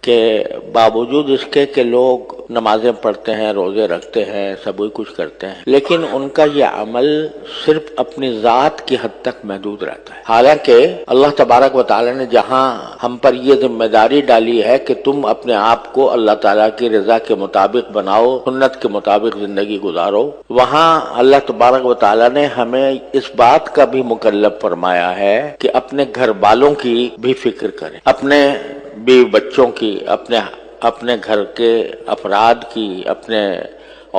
کہ باوجود اس کے کہ لوگ نمازیں پڑھتے ہیں، روزے رکھتے ہیں، سب کچھ کرتے ہیں، لیکن ان کا یہ عمل صرف اپنی ذات کی حد تک محدود رہتا ہے۔ حالانکہ اللہ تبارک و تعالی نے جہاں ہم پر یہ ذمہ داری ڈالی ہے کہ تم اپنے آپ کو اللہ تعالیٰ کی رضا کے مطابق بناؤ، سنت کے مطابق زندگی گزارو، وہاں اللہ تبارک و تعالی نے ہمیں اس بات کا بھی مکلف فرمایا ہے کہ اپنے گھر والوں کی بھی فکر کریں، اپنے بیوی بچوں کی، اپنے گھر کے افراد کی، اپنے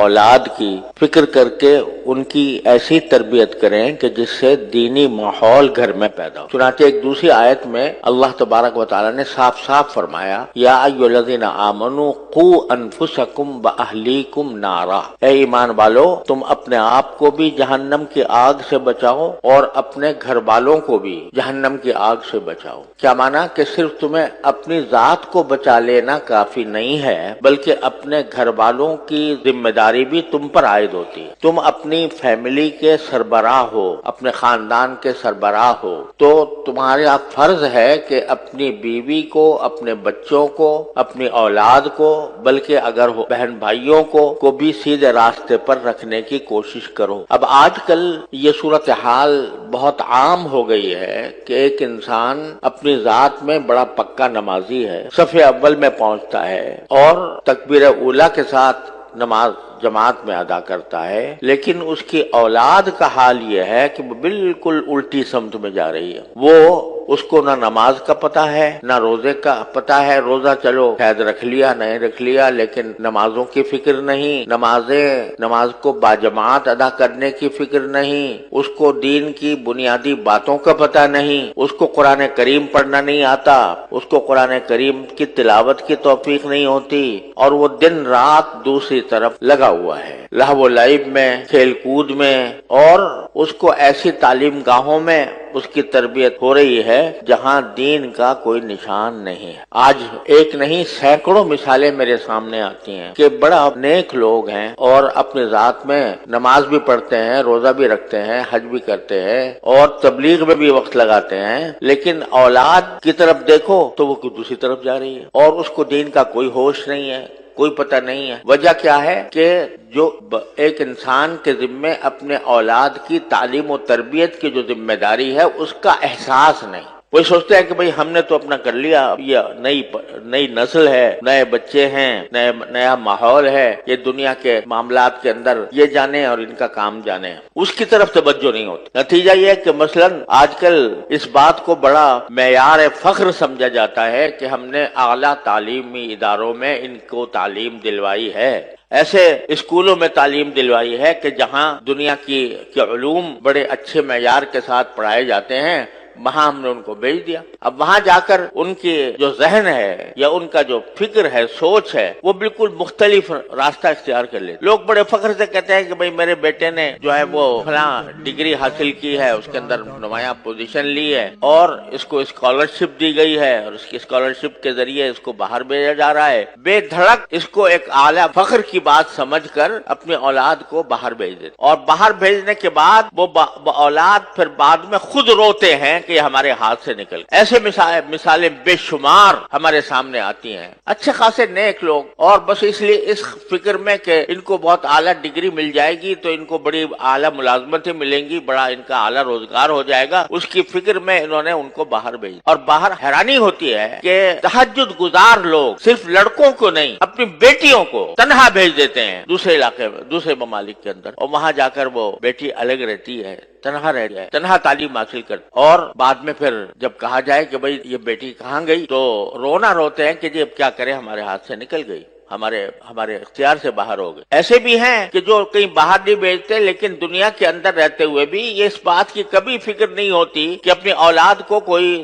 اولاد کی فکر کر کے ان کی ایسی تربیت کریں کہ جس سے دینی ماحول گھر میں پیدا ہو۔ چنانچہ ایک دوسری آیت میں اللہ تبارک و تعالی نے صاف صاف فرمایا، یا ایھا الذین آمنوا قوا انفسکم واہلیکم نارا، اے ایمان والو تم اپنے آپ کو بھی جہنم کی آگ سے بچاؤ اور اپنے گھر والوں کو بھی جہنم کی آگ سے بچاؤ۔ کیا مانا کہ صرف تمہیں اپنی ذات کو بچا لینا کافی نہیں ہے، بلکہ اپنے گھر والوں کی ذمہ داری بھی تم پر عائد ہوتی ہے۔ تم اپنی فیملی کے سربراہ ہو، اپنے خاندان کے سربراہ ہو، تو تمہارا فرض ہے کہ اپنی بیوی کو، اپنے بچوں کو، اپنی اولاد کو، بلکہ اگر ہو بہن بھائیوں کو بھی سیدھے راستے پر رکھنے کی کوشش کرو۔ اب آج کل یہ صورتحال بہت عام ہو گئی ہے کہ ایک انسان اپنی ذات میں بڑا پکا نمازی ہے، صف اول میں پہنچتا ہے اور تکبیر اولیٰ کے ساتھ نماز جماعت میں ادا کرتا ہے، لیکن اس کی اولاد کا حال یہ ہے کہ وہ بالکل الٹی سمت میں جا رہی ہے۔ وہ اس کو نہ نماز کا پتہ ہے، نہ روزے کا پتہ ہے، روزہ چلو شاید رکھ لیا نہیں رکھ لیا، لیکن نمازوں کی فکر نہیں، نماز کو باجماعت ادا کرنے کی فکر نہیں، اس کو دین کی بنیادی باتوں کا پتہ نہیں، اس کو قرآن کریم پڑھنا نہیں آتا، اس کو قرآن کریم کی تلاوت کی توفیق نہیں ہوتی، اور وہ دن رات دوسری طرف لگا ہوا ہے، لہو و لعب میں، کھیل کود میں، اور اس کو ایسی تعلیم گاہوں میں اس کی تربیت ہو رہی ہے جہاں دین کا کوئی نشان نہیں ہے۔ آج ایک نہیں سینکڑوں مثالیں میرے سامنے آتی ہیں کہ بڑا نیک لوگ ہیں اور اپنی ذات میں نماز بھی پڑھتے ہیں، روزہ بھی رکھتے ہیں، حج بھی کرتے ہیں اور تبلیغ میں بھی وقت لگاتے ہیں، لیکن اولاد کی طرف دیکھو تو وہ دوسری طرف جا رہی ہے اور اس کو دین کا کوئی ہوش نہیں ہے، کوئی پتہ نہیں ہے۔ وجہ کیا ہے کہ جو ایک انسان کے ذمے اپنے اولاد کی تعلیم و تربیت کی جو ذمہ داری ہے اس کا احساس نہیں۔ وہ سوچتے ہیں کہ بھئی ہم نے تو اپنا کر لیا، یہ نئی نسل ہے، نئے بچے ہیں، نیا ماحول ہے، یہ دنیا کے معاملات کے اندر یہ جانے اور ان کا کام جانے، اس کی طرف توجہ نہیں ہوتی۔ نتیجہ یہ ہے کہ مثلا آج کل اس بات کو بڑا معیار فخر سمجھا جاتا ہے کہ ہم نے اعلیٰ تعلیمی اداروں میں ان کو تعلیم دلوائی ہے، ایسے اسکولوں میں تعلیم دلوائی ہے کہ جہاں دنیا کے علوم بڑے اچھے معیار کے ساتھ پڑھائے جاتے ہیں، وہاں ہم نے ان کو بھیج دیا۔ اب وہاں جا کر ان کی جو ذہن ہے یا ان کا جو فکر ہے، سوچ ہے، وہ بالکل مختلف راستہ اختیار کر لیتے۔ لوگ بڑے فخر سے کہتے ہیں کہ بھئی میرے بیٹے نے جو ہے وہ فلاں ڈگری حاصل کی ہے، اس کے اندر نمایاں پوزیشن لی ہے اور اس کو اسکالرشپ دی گئی ہے اور اس کی اسکالرشپ کے ذریعے اس کو باہر بھیجا جا رہا ہے۔ بے دھڑک اس کو ایک اعلیٰ فخر کی بات سمجھ کر اپنی اولاد کو باہر بھیج دیتے، اور باہر بھیجنے کے بعد وہ اولاد پھر بعد میں خود روتے ہیں کہ یہ ہمارے ہاتھ سے نکل۔ ایسے مثالیں بے شمار ہمارے سامنے آتی ہیں۔ اچھے خاصے نیک لوگ، اور بس اس لیے اس فکر میں کہ ان کو بہت اعلیٰ ڈگری مل جائے گی تو ان کو بڑی اعلیٰ ملازمتیں ملیں گی، بڑا ان کا اعلیٰ روزگار ہو جائے گا، اس کی فکر میں انہوں نے ان کو باہر بھیج، اور باہر حیرانی ہوتی ہے کہ تہجد گزار لوگ صرف لڑکوں کو نہیں، اپنی بیٹیوں کو تنہا بھیج دیتے ہیں دوسرے علاقے میں، دوسرے ممالک کے اندر، اور وہاں جا کر وہ بیٹی الگ رہتی ہے، تنہا رہ جائے، تنہا تعلیم حاصل کر، اور بعد میں پھر جب کہا جائے کہ بھئی یہ بیٹی کہاں گئی تو روتے ہیں کہ جی اب کیا کریں، ہمارے ہاتھ سے نکل گئی، ہمارے اختیار سے باہر ہو گئے۔ ایسے بھی ہیں کہ جو کہیں باہر نہیں بھیجتے لیکن دنیا کے اندر رہتے ہوئے بھی یہ اس بات کی کبھی فکر نہیں ہوتی کہ اپنی اولاد کو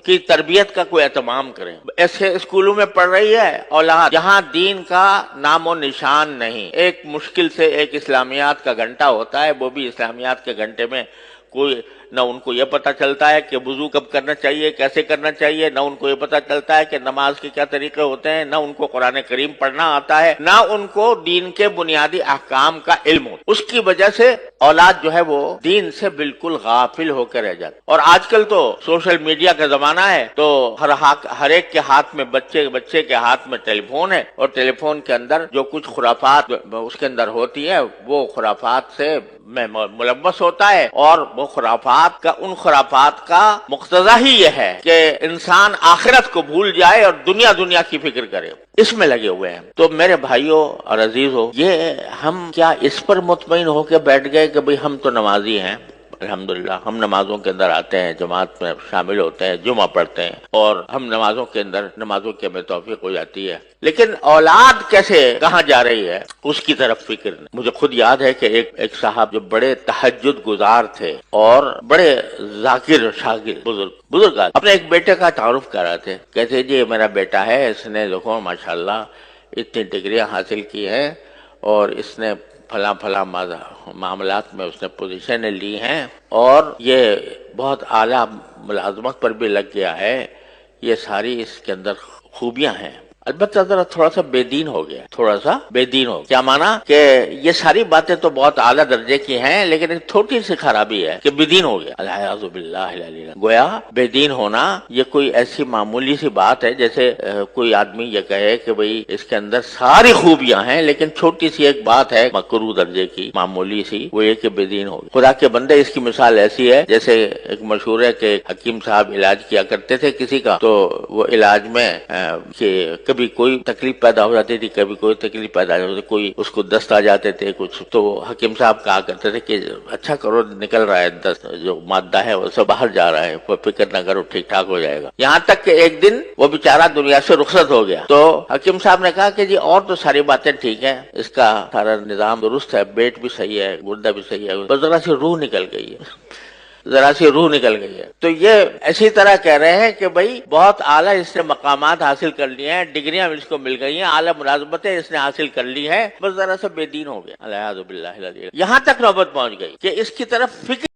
کی تربیت کا کوئی اہتمام کریں۔ ایسے اسکولوں میں پڑھ رہی ہے اولاد جہاں دین کا نام و نشان نہیں، ایک مشکل سے ایک اسلامیات کا گھنٹہ ہوتا ہے، وہ بھی اسلامیات کے گھنٹے میں کوئی نہ ان کو یہ پتا چلتا ہے کہ وضو کب کرنا چاہیے، کیسے کرنا چاہیے، نہ ان کو یہ پتا چلتا ہے کہ نماز کے کیا طریقے ہوتے ہیں، نہ ان کو قرآن کریم پڑھنا آتا ہے، نہ ان کو دین کے بنیادی احکام کا علم ہوتا ہے۔ اس کی وجہ سے اولاد جو ہے وہ دین سے بالکل غافل ہو کے رہ جاتی۔ اور آج کل تو سوشل میڈیا کا زمانہ ہے، تو ہر ایک کے ہاتھ میں بچے کے ہاتھ میں ٹیلی فون ہے، اور ٹیلی فون کے اندر جو کچھ خرافات اس کے اندر ہوتی ہے وہ خرافات سے میں ملوث ہوتا ہے، اور وہ ان خرافات کا مقتضا ہی یہ ہے کہ انسان آخرت کو بھول جائے اور دنیا کی فکر کرے، اس میں لگے ہوئے ہیں۔ تو میرے بھائیوں اور عزیزوں، یہ ہم کیا اس پر مطمئن ہو کے بیٹھ گئے کہ بھئی ہم تو نمازی ہیں، الحمدللہ ہم نمازوں کے اندر آتے ہیں، جماعت میں شامل ہوتے ہیں، جمعہ پڑھتے ہیں، اور ہم نمازوں کے ہمیں توفیق ہو جاتی ہے، لیکن اولاد کیسے کہاں جا رہی ہے اس کی طرف فکر نہیں۔ مجھے خود یاد ہے کہ ایک صاحب جو بڑے تہجد گزار تھے اور بڑے ذاکر شاگرد بزرگ اپنے ایک بیٹے کا تعارف کر رہے تھے، کہتے جی میرا بیٹا ہے، اس نے دیکھو ماشاءاللہ اتنی ڈگریاں حاصل کی ہیں، اور اس نے فلاں معاملات میں اس نے پوزیشنیں لی ہیں، اور یہ بہت اعلیٰ ملازمت پر بھی لگ گیا ہے، یہ ساری اس کے اندر خوبیاں ہیں۔ البتہ ذرا تھوڑا سا بے دین ہو گیا، کیا مانا کہ یہ ساری باتیں تو بہت اعلیٰ درجے کی ہیں، لیکن ایک چھوٹی سی خرابی ہے کہ بے دین ہو گیا۔ الیاذ باللہ العلی، گویا بے دین ہونا یہ کوئی ایسی معمولی سی بات ہے جیسے کوئی آدمی یہ کہے کہ بھئی اس کے اندر ساری خوبیاں ہیں، لیکن چھوٹی سی ایک بات ہے مکروہ درجے کی، معمولی سی، وہ یہ کہ بے دین ہو گیا۔ خدا کے بندے، اس کی مثال ایسی ہے جیسے ایک مشہور ہے کہ حکیم صاحب علاج کیا کرتے تھے کسی کا، تو وہ علاج میں کہ کبھی کوئی تکلیف پیدا ہو جاتی تھی، کبھی کوئی تکلیف پیدا ہو جاتی تھی، کوئی اس کو دست آ جاتے تھے کچھ، تو حکیم صاحب کہا کرتے تھے کہ اچھا کرو، نکل رہا ہے دست، جو مادہ ہے وہ سب باہر جا رہا ہے، کوئی فکر نہ کرو، ٹھیک ٹھاک ہو جائے گا۔ یہاں تک کہ ایک دن وہ بیچارہ دنیا سے رخصت ہو گیا، تو حکیم صاحب نے کہا کہ جی اور تو ساری باتیں ٹھیک ہیں، اس کا سارا نظام درست ہے، پیٹ بھی صحیح ہے، گردہ بھی صحیح ہے، بس ذرا سی روح نکل گئی ہے۔ تو یہ اسی طرح کہہ رہے ہیں کہ بھئی بہت اعلیٰ اس نے مقامات حاصل کر لیے ہیں، ڈگریاں اس کو مل گئی ہیں، اعلیٰ ملازمتیں اس نے حاصل کر لی ہیں، بس ذرا سا بے دین ہو گیا، الیاذ باللہ العلی۔ یہاں تک نوبت پہنچ گئی کہ اس کی طرف فکر